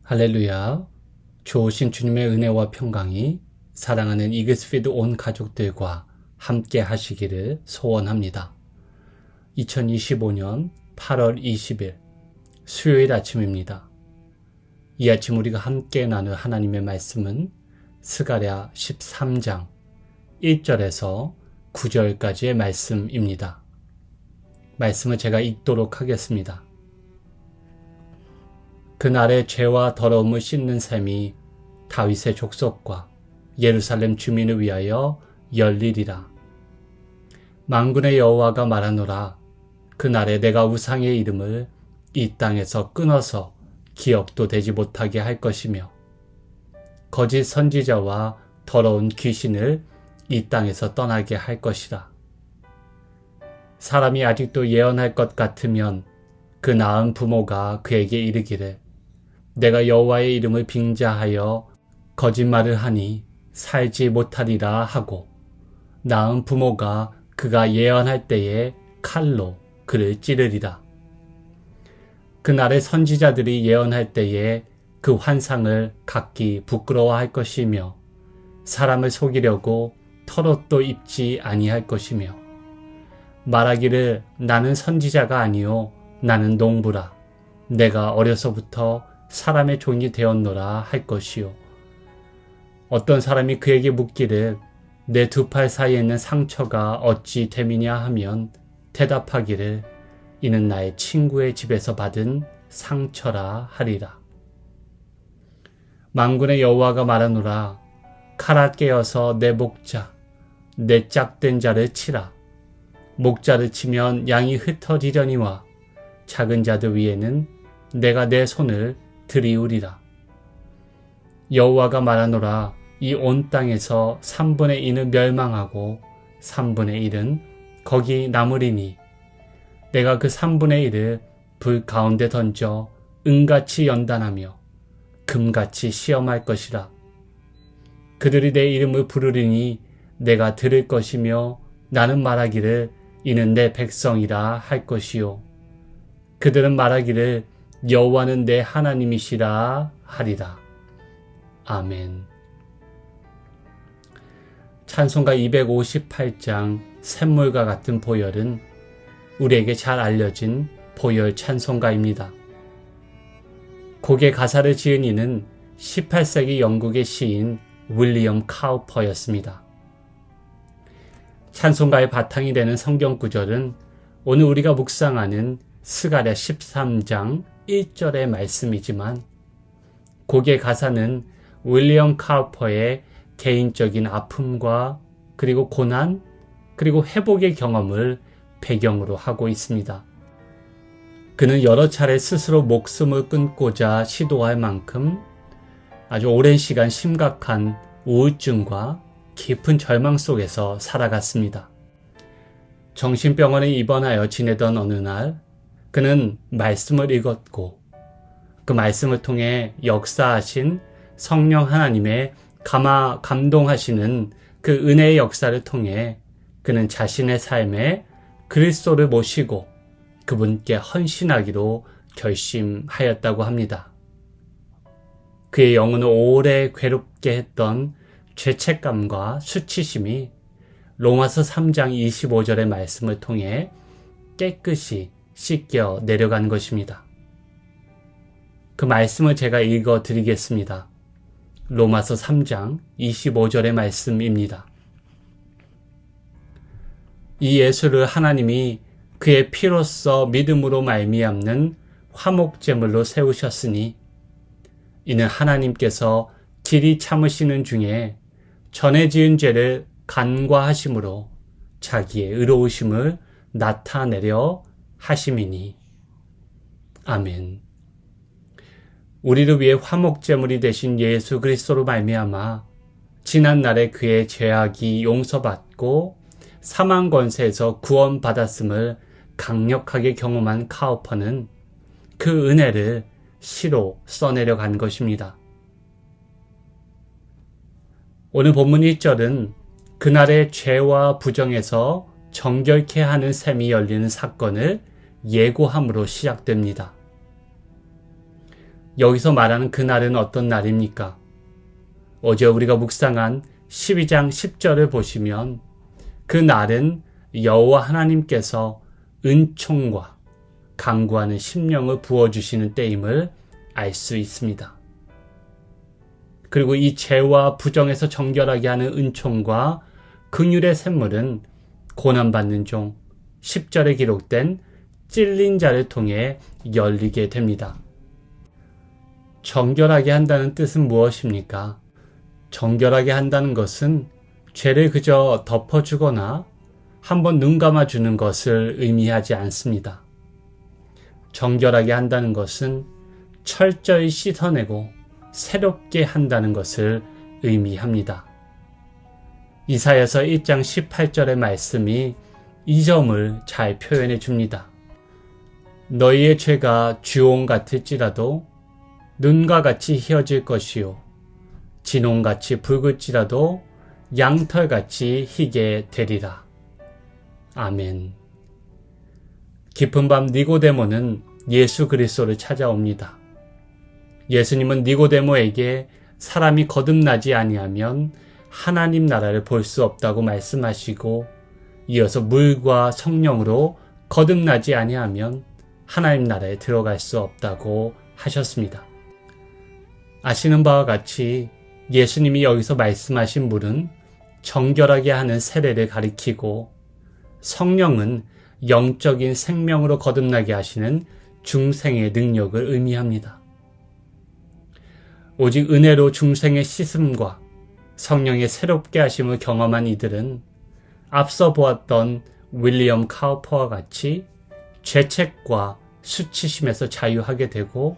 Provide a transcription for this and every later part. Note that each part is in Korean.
할렐루야. 좋으신 주님의 은혜와 평강이 사랑하는 이글스피드 온 가족들과 함께 하시기를 소원합니다. 2025년 8월 20일 수요일 아침입니다. 이 아침 우리가 함께 나눌 하나님의 말씀은 스가랴 13장 1절에서 9절까지의 말씀입니다. 말씀을 제가 읽도록 하겠습니다. 그날의 죄와 더러움을 씻는 셈이 다윗의 족속과 예루살렘 주민을 위하여 열리리라. 만군의 여호와가 말하노라. 그날에 내가 우상의 이름을 이 땅에서 끊어서 기억도 되지 못하게 할 것이며 거짓 선지자와 더러운 귀신을 이 땅에서 떠나게 할 것이라. 사람이 아직도 예언할 것 같으면 그 낳은 부모가 그에게 이르기를 내가 여호와의 이름을 빙자하여 거짓말을 하니 살지 못하리라 하고 낳은 부모가 그가 예언할 때에 칼로 그를 찌르리라. 그날의 선지자들이 예언할 때에 그 환상을 각기 부끄러워할 것이며 사람을 속이려고 털옷도 입지 아니할 것이며 말하기를 나는 선지자가 아니요 나는 농부라. 내가 어려서부터 사람의 종이 되었노라 할 것이요. 어떤 사람이 그에게 묻기를 내 두 팔 사이에 있는 상처가 어찌 됨이냐 하면 대답하기를 이는 나의 친구의 집에서 받은 상처라 하리라. 만군의 여호와가 말하노라. 칼아 깨어서 내 목자, 내 짝된 자를 치라. 목자를 치면 양이 흩어지려니와 작은 자들 위에는 내가 내 손을 들이우리라. 여호와가 말하노라. 이 온 땅에서 3분의 2는 멸망하고 3분의 1은 거기 남으리니 내가 그 3분의 1을 불 가운데 던져 은같이 연단하며 금같이 시험할 것이라. 그들이 내 이름을 부르리니 내가 들을 것이며 나는 말하기를 이는 내 백성이라 할 것이요. 그들은 말하기를 여호와는 내 하나님이시라 하리라. 아멘. 찬송가 258장 샘물과 같은 보혈은 우리에게 잘 알려진 보혈 찬송가입니다. 곡의 가사를 지은 이는 18세기 영국의 시인 윌리엄 카우퍼였습니다. 찬송가의 바탕이 되는 성경 구절은 오늘 우리가 묵상하는 스가랴 13장 1절의 말씀이지만 곡의 가사는 윌리엄 카우퍼의 개인적인 아픔과 그리고 고난 그리고 회복의 경험을 배경으로 하고 있습니다. 그는 여러 차례 스스로 목숨을 끊고자 시도할 만큼 아주 오랜 시간 심각한 우울증과 깊은 절망 속에서 살아갔습니다. 정신병원에 입원하여 지내던 어느 날 그는 말씀을 읽었고 그 말씀을 통해 역사하신 성령 하나님의 감동하시는 그 은혜의 역사를 통해 그는 자신의 삶에 그리스도를 모시고 그분께 헌신하기로 결심하였다고 합니다. 그의 영혼을 오래 괴롭게 했던 죄책감과 수치심이 로마서 3장 25절의 말씀을 통해 깨끗이 씻겨 내려간 것입니다. 그 말씀을 제가 읽어 드리겠습니다. 로마서 3장 25절의 말씀입니다. 이 예수를 하나님이 그의 피로써 믿음으로 말미암는 화목제물로 세우셨으니 이는 하나님께서 길이 참으시는 중에 전에 지은 죄를 간과하심으로 자기의 의로우심을 나타내려 하심이니. 아멘. 우리를 위해 화목제물이 되신 예수 그리스도로 말미암아 지난날에 그의 죄악이 용서받고 사망 권세에서 구원받았음을 강력하게 경험한 카우퍼는 그 은혜를 시로 써내려 간 것입니다. 오늘 본문 1절은 그날의 죄와 부정에서 정결케 하는 셈이 열리는 사건을 예고함으로 시작됩니다. 여기서 말하는 그날은 어떤 날입니까? 어제 우리가 묵상한 12장 10절을 보시면 그 날은 여호와 하나님께서 은총과 강구하는 심령을 부어주시는 때임을 알 수 있습니다. 그리고 이 죄와 부정에서 정결하게 하는 은총과 긍휼의 샘물은 고난받는 종 10절에 기록된 찔린 자를 통해 열리게 됩니다. 정결하게 한다는 뜻은 무엇입니까? 정결하게 한다는 것은 죄를 그저 덮어주거나 한번 눈 감아주는 것을 의미하지 않습니다. 정결하게 한다는 것은 철저히 씻어내고 새롭게 한다는 것을 의미합니다. 이사야서 1장 18절의 말씀이 이 점을 잘 표현해 줍니다. 너희의 죄가 주홍 같을지라도 눈과 같이 희어질 것이요 진홍같이 붉을지라도 양털같이 희게 되리라. 아멘. 깊은 밤 니고데모는 예수 그리스도를 찾아옵니다. 예수님은 니고데모에게 사람이 거듭나지 아니하면 하나님 나라를 볼 수 없다고 말씀하시고 이어서 물과 성령으로 거듭나지 아니하면 하나님 나라에 들어갈 수 없다고 하셨습니다. 아시는 바와 같이 예수님이 여기서 말씀하신 물은 정결하게 하는 세례를 가리키고 성령은 영적인 생명으로 거듭나게 하시는 중생의 능력을 의미합니다. 오직 은혜로 중생의 씻음과 성령의 새롭게 하심을 경험한 이들은 앞서 보았던 윌리엄 카우퍼와 같이 죄책과 수치심에서 자유하게 되고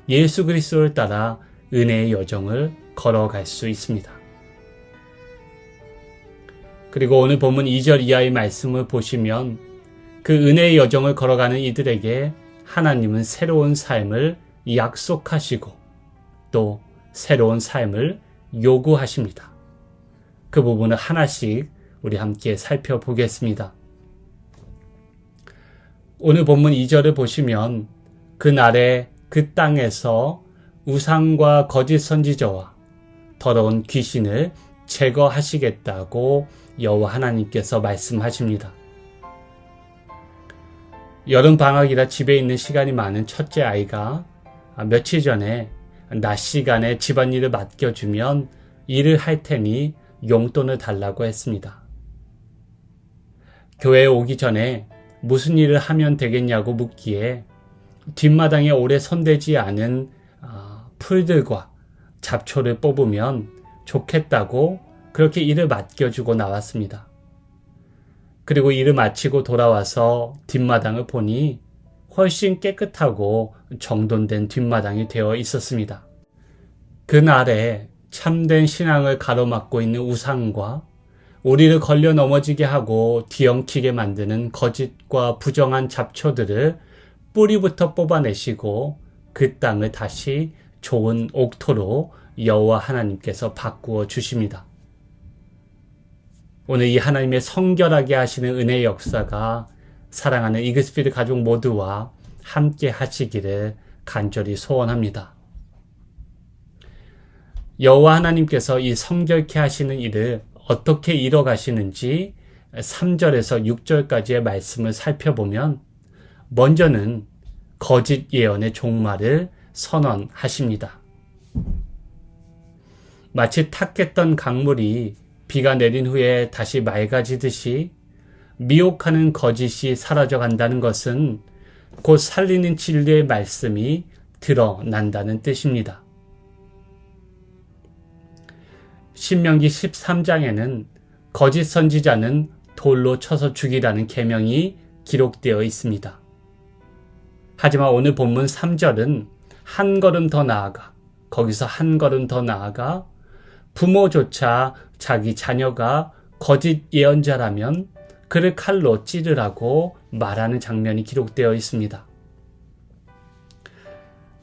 예수 그리스도를 따라 은혜의 여정을 걸어갈 수 있습니다. 그리고 오늘 본문 2절 이하의 말씀을 보시면 그 은혜의 여정을 걸어가는 이들에게 하나님은 새로운 삶을 약속하시고 또 새로운 삶을 요구하십니다. 그 부분을 하나씩 우리 함께 살펴보겠습니다. 오늘 본문 2절을 보시면 그날에 그 땅에서 우상과 거짓 선지자와 더러운 귀신을 제거하시겠다고 여호와 하나님께서 말씀하십니다. 여름 방학이라 집에 있는 시간이 많은 첫째 아이가 며칠 전에 낮 시간에 집안일을 맡겨주면 일을 할 테니 용돈을 달라고 했습니다. 교회에 오기 전에 무슨 일을 하면 되겠냐고 묻기에 뒷마당에 오래 손대지 않은 풀들과 잡초를 뽑으면 좋겠다고 그렇게 일을 맡겨주고 나왔습니다. 그리고 일을 마치고 돌아와서 뒷마당을 보니 훨씬 깨끗하고 정돈된 뒷마당이 되어 있었습니다. 그날에 참된 신앙을 가로막고 있는 우상과 우리를 걸려 넘어지게 하고 뒤엉키게 만드는 거짓과 부정한 잡초들을 뿌리부터 뽑아내시고 그 땅을 다시 좋은 옥토로 여호와 하나님께서 바꾸어 주십니다. 오늘 이 하나님의 성결하게 하시는 은혜의 역사가 사랑하는 이글스피드 가족 모두와 함께 하시기를 간절히 소원합니다. 여호와 하나님께서 이 성결케 하시는 일을 어떻게 이뤄가시는지 3절에서 6절까지의 말씀을 살펴보면 먼저는 거짓 예언의 종말을 선언하십니다. 마치 탁했던 강물이 비가 내린 후에 다시 맑아지듯이 미혹하는 거짓이 사라져간다는 것은 곧 살리는 진리의 말씀이 드러난다는 뜻입니다. 신명기 13장에는 거짓 선지자는 돌로 쳐서 죽이라는 계명이 기록되어 있습니다. 하지만 오늘 본문 3절은 한 걸음 더 나아가, 거기서 한 걸음 더 나아가 부모조차 자기 자녀가 거짓 예언자라면 그를 칼로 찌르라고 말하는 장면이 기록되어 있습니다.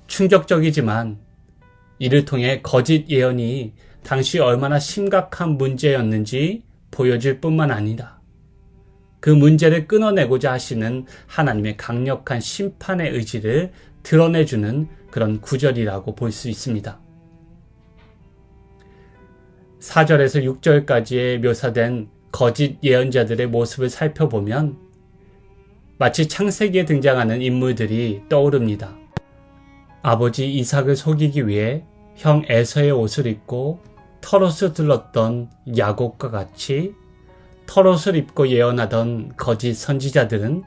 충격적이지만 이를 통해 거짓 예언이 당시 얼마나 심각한 문제였는지 보여줄 뿐만 아니라 그 문제를 끊어내고자 하시는 하나님의 강력한 심판의 의지를 드러내주는 그런 구절이라고 볼 수 있습니다. 4절에서 6절까지에 묘사된 거짓 예언자들의 모습을 살펴보면 마치 창세기에 등장하는 인물들이 떠오릅니다. 아버지 이삭을 속이기 위해 형 에서의 옷을 입고 털옷을 둘렀던 야곱과 같이 털옷을 입고 예언하던 거짓 선지자들은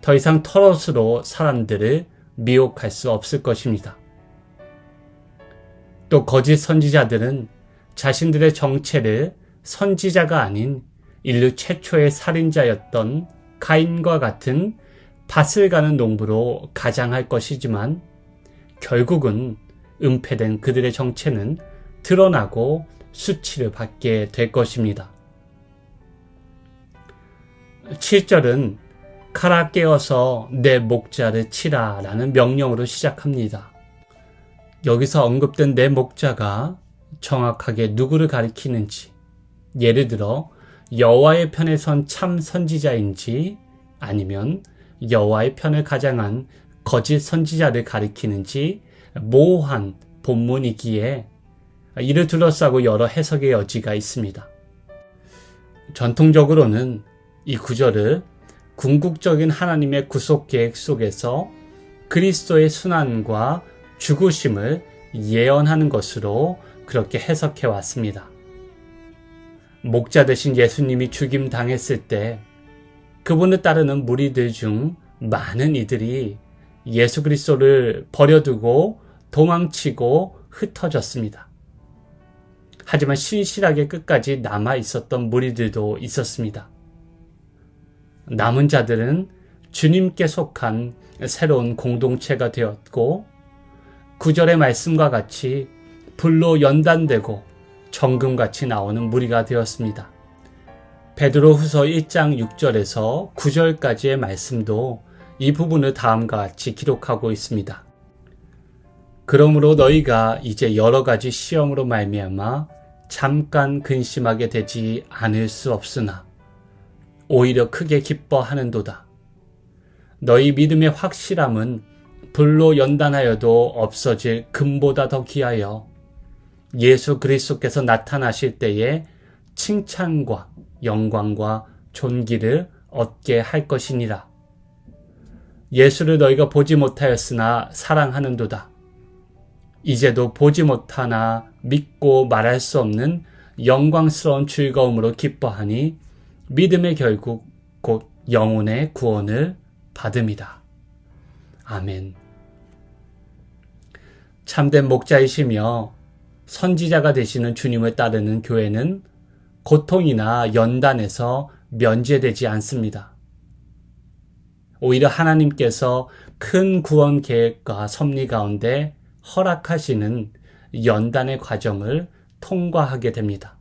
더 이상 털옷으로 사람들을 미혹할 수 없을 것입니다. 또 거짓 선지자들은 자신들의 정체를 선지자가 아닌 인류 최초의 살인자였던 가인과 같은 밭을 가는 농부로 가장할 것이지만 결국은 은폐된 그들의 정체는 드러나고 수치를 받게 될 것입니다. 7절은 칼아 깨어서 내 목자를 치라 라는 명령으로 시작합니다. 여기서 언급된 내 목자가 정확하게 누구를 가리키는지, 예를 들어 여호와의 편에 선 참 선지자인지 아니면 여호와의 편을 가장한 거짓 선지자를 가리키는지 모호한 본문이기에 이를 둘러싸고 여러 해석의 여지가 있습니다. 전통적으로는 이 구절을 궁극적인 하나님의 구속 계획 속에서 그리스도의 순환과 죽으심을 예언하는 것으로 그렇게 해석해 왔습니다. 목자 대신 예수님이 죽임 당했을 때 그분을 따르는 무리들 중 많은 이들이 예수 그리스도를 버려두고 도망치고 흩어졌습니다. 하지만 신실하게 끝까지 남아 있었던 무리들도 있었습니다. 남은 자들은 주님께 속한 새로운 공동체가 되었고 9절의 말씀과 같이 불로 연단되고 정금같이 나오는 무리가 되었습니다. 베드로후서 1장 6절에서 9절까지의 말씀도 이 부분을 다음과 같이 기록하고 있습니다. 그러므로 너희가 이제 여러 가지 시험으로 말미암아 잠깐 근심하게 되지 않을 수 없으나 오히려 크게 기뻐하는도다. 너희 믿음의 확실함은 불로 연단하여도 없어질 금보다 더 귀하여 예수 그리스도께서 나타나실 때에 칭찬과 영광과 존귀를 얻게 할 것이니라. 예수를 너희가 보지 못하였으나 사랑하는도다. 이제도 보지 못하나 믿고 말할 수 없는 영광스러운 즐거움으로 기뻐하니 믿음의 결국 곧 영혼의 구원을 받음이다. 아멘. 참된 목자이시며 선지자가 되시는 주님을 따르는 교회는 고통이나 연단에서 면제되지 않습니다. 오히려 하나님께서 큰 구원 계획과 섭리 가운데 허락하시는 연단의 과정을 통과하게 됩니다.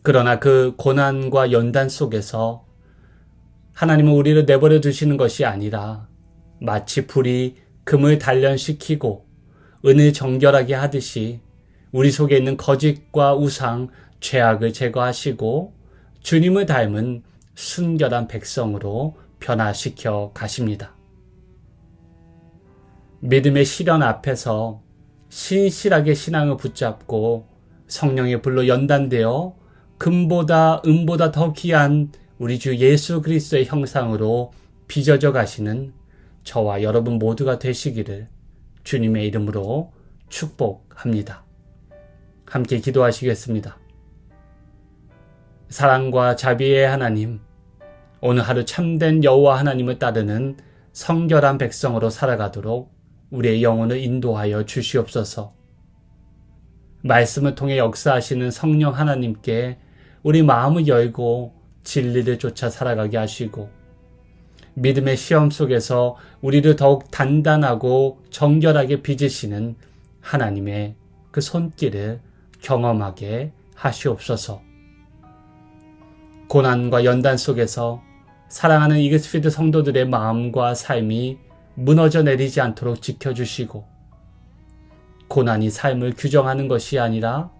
그러나 그 고난과 연단 속에서 하나님은 우리를 내버려 두시는 것이 아니라 마치 불이 금을 단련시키고 은을 정결하게 하듯이 우리 속에 있는 거짓과 우상, 죄악을 제거하시고 주님을 닮은 순결한 백성으로 변화시켜 가십니다. 믿음의 시련 앞에서 신실하게 신앙을 붙잡고 성령의 불로 연단되어 금보다 은보다 더 귀한 우리 주 예수 그리스도의 형상으로 빚어져 가시는 저와 여러분 모두가 되시기를 주님의 이름으로 축복합니다. 함께 기도하시겠습니다. 사랑과 자비의 하나님, 오늘 하루 참된 여호와 하나님을 따르는 성결한 백성으로 살아가도록 우리의 영혼을 인도하여 주시옵소서. 말씀을 통해 역사하시는 성령 하나님께 우리 마음을 열고 진리를 쫓아 살아가게 하시고 믿음의 시험 속에서 우리를 더욱 단단하고 정결하게 빚으시는 하나님의 그 손길을 경험하게 하시옵소서. 고난과 연단 속에서 사랑하는 이그스피드 성도들의 마음과 삶이 무너져 내리지 않도록 지켜주시고 고난이 삶을 규정하는 것이 아니라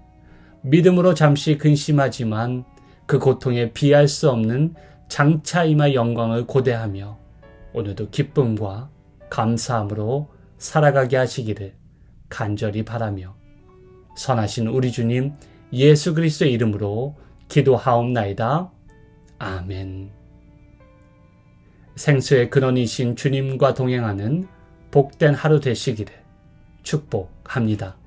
믿음으로 잠시 근심하지만 그 고통에 비할 수 없는 장차 임할 영광을 고대하며 오늘도 기쁨과 감사함으로 살아가게 하시기를 간절히 바라며 선하신 우리 주님 예수 그리스도의 이름으로 기도하옵나이다. 아멘. 생수의 근원이신 주님과 동행하는 복된 하루 되시기를 축복합니다.